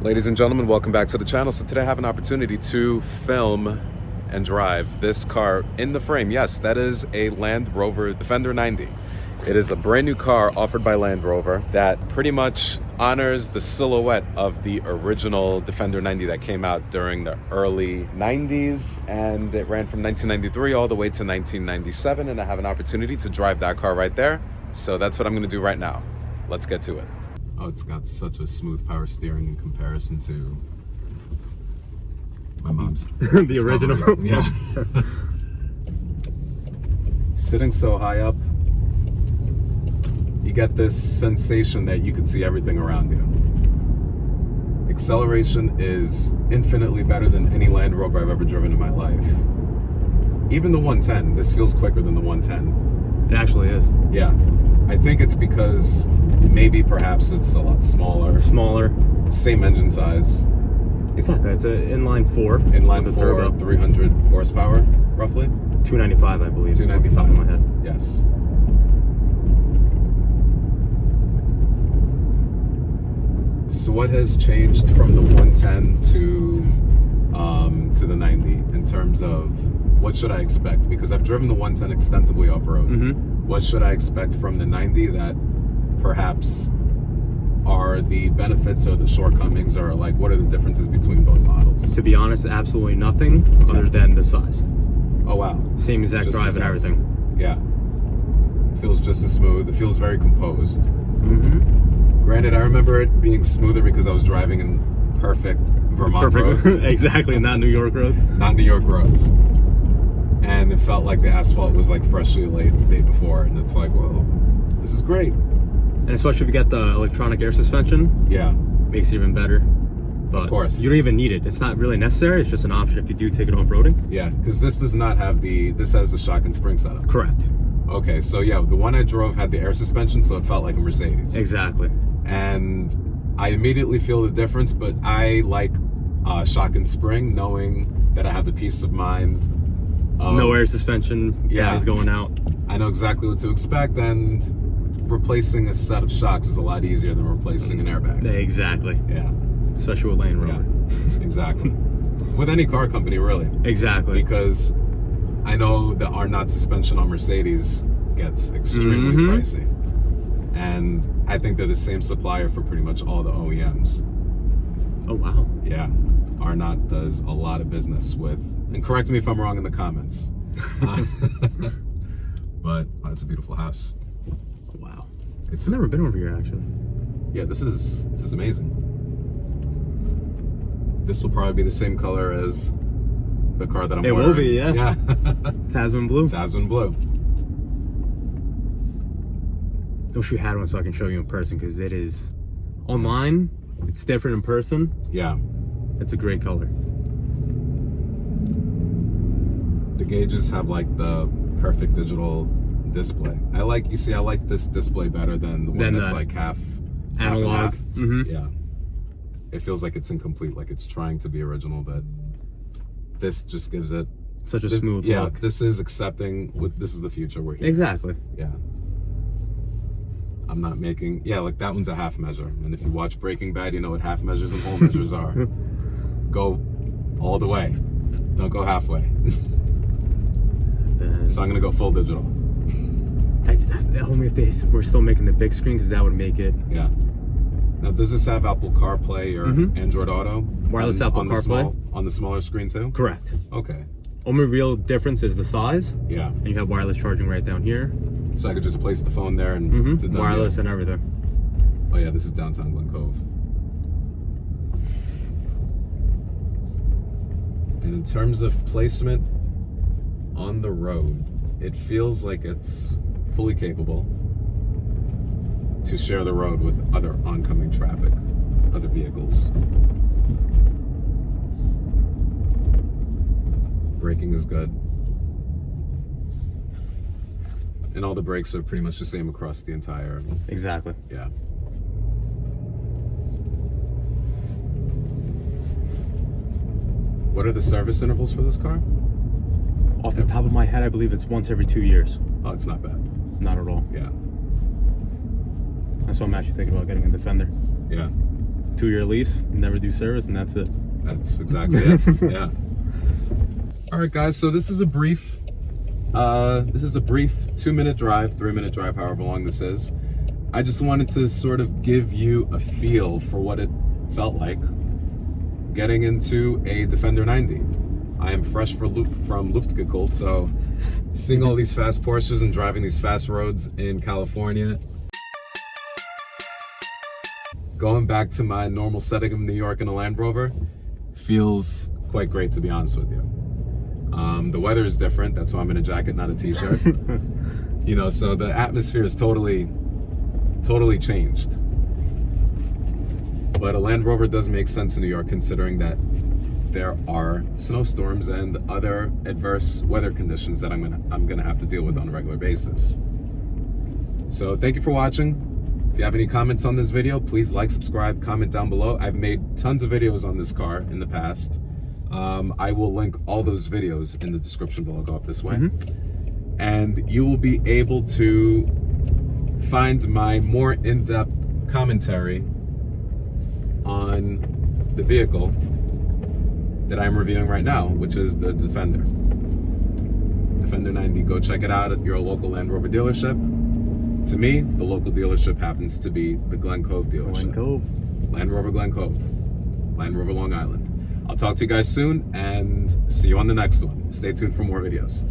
Ladies and gentlemen, welcome back to the channel. So today I have an opportunity to film and drive this car in the frame. Yes, that is a Land Rover Defender 90. It is a brand new car offered by Land Rover that pretty much honors the silhouette of the original Defender 90 that came out during the early 90s, and it ran from 1993 all the way to 1997, and I have an opportunity to drive that car right there. So that's what I'm going to do right now. Let's get to it. Oh, it's got such a smooth power steering in comparison to my mom's. The original. Yeah. Sitting so high up, you get this sensation that you can see everything around you. Acceleration is infinitely better than any Land Rover I've ever driven in my life. Even the 110, this feels quicker than the 110. It actually is. Yeah. I think it's because maybe perhaps it's a lot smaller. Smaller. Same engine size. Exactly. It's an inline 4. Inline 4, turbo. 300 horsepower, roughly. 295, I believe. 295. Off the top of my head. Yes. So what has changed from the 110 to the 90 in terms of what should I expect? Because I've driven the 110 extensively off-road. Mm-hmm. What should I expect from the 90 that perhaps are the benefits or the shortcomings, or like what are the differences between both models? To be honest, absolutely nothing other than the size. Oh wow. Same exact Just drive the and size. everything. Yeah. Feels just as smooth. It feels very composed. Mm-hmm. Granted, I remember it being smoother because I was driving in perfect Vermont roads. Exactly, not New York roads. Not New York roads. And it felt like the asphalt was like freshly laid the day before, and it's like, whoa, this is great. And especially if you get the electronic air suspension, Yeah. makes it even better. But Of course. you don't even need it. It's not really necessary. It's just an option if you do take it off-roading. Yeah, because this does not have this has the shock and spring setup. Correct. Okay, so yeah, the one I drove had the air suspension, so it felt like a Mercedes. Exactly. And I immediately feel the difference, but I like shock and spring, knowing that I have the peace of mind of, No air suspension. Yeah. Guys going out. I know exactly what to expect, and replacing a set of shocks is a lot easier than replacing an airbag. Exactly. Yeah, Especially with Land Rover. yeah, exactly. With any car company, really. Exactly. Because I know the R-Knot suspension on Mercedes gets extremely pricey. And I think they're the same supplier for pretty much all the OEMs. Oh, wow. Yeah, R-Knot does a lot of business with, and correct me if I'm wrong in the comments. But it's a beautiful house. Wow. It's I've never been over here, actually. Yeah, this is amazing. This will probably be the same color as the car that I'm It wearing. will be, yeah. Yeah. Tasman Blue. Tasman Blue. I wish we had one so I can show you in person, because it is online. It's different in person. Yeah. It's a great color. The gauges have like the perfect digital display. I like this display better than the one that's like half and Analog. half. Mm-hmm. Yeah. It feels like it's incomplete, like it's trying to be original, but this just gives it Such a smooth yeah, look. this is accepting this is the future we're here. Exactly. Yeah. I'm not making, yeah, like that one's a half measure. And if you watch Breaking Bad, you know what half measures and whole measures are. Go all the way. Don't go halfway. So I'm gonna go full digital. Only if they were still making the big screen, because that would make it. Yeah. Now, does this have Apple CarPlay or Android Auto? Wireless Apple CarPlay? On the smaller screen too? Correct. Okay. Only real difference is the size, Yeah. and you have wireless charging right down here. So I could just place the phone there and it's a done Wireless deal. and everything. Oh yeah, this is downtown Glen Cove. And in terms of placement on the road, it feels like it's fully capable to share the road with other oncoming traffic, other vehicles. Braking is good. And all the brakes are pretty much the same across the entire, Exactly. yeah. What are the service intervals for this car? Off the top of my head, I believe it's once every 2 years. Oh, it's not bad. Not at all. Yeah. That's why I'm actually thinking about getting a Defender. Yeah. 2-year lease, never do service, and that's it. That's exactly it. Yeah. All right, guys. So this is a brief 2-minute drive, 3-minute drive, however long this is. I just wanted to sort of give you a feel for what it felt like getting into a Defender 90. I am fresh from Luftgekühlt, so seeing all these fast Porsches and driving these fast roads in California, going back to my normal setting of New York in a Land Rover, feels quite great, to be honest with you. The weather is different. That's why I'm in a jacket, not a t-shirt. You know, so the atmosphere is totally changed. But a Land Rover does make sense in New York, considering that there are snowstorms and other adverse weather conditions that I'm gonna have to deal with on a regular basis. So thank you for watching. If you have any comments on this video, please like, subscribe, comment down below. I've made tons of videos on this car in the past. I will link all those videos in the description below. Go up this way. And you will be able to find my more in-depth commentary on the vehicle that I'm reviewing right now, which is the Defender 90. Go check it out at your local Land Rover dealership. To me, the local dealership happens to be the Glen Cove dealership. Glen Cove. Land Rover Glen Cove. Land Rover Long Island. I'll talk to you guys soon and see you on the next one. Stay tuned for more videos.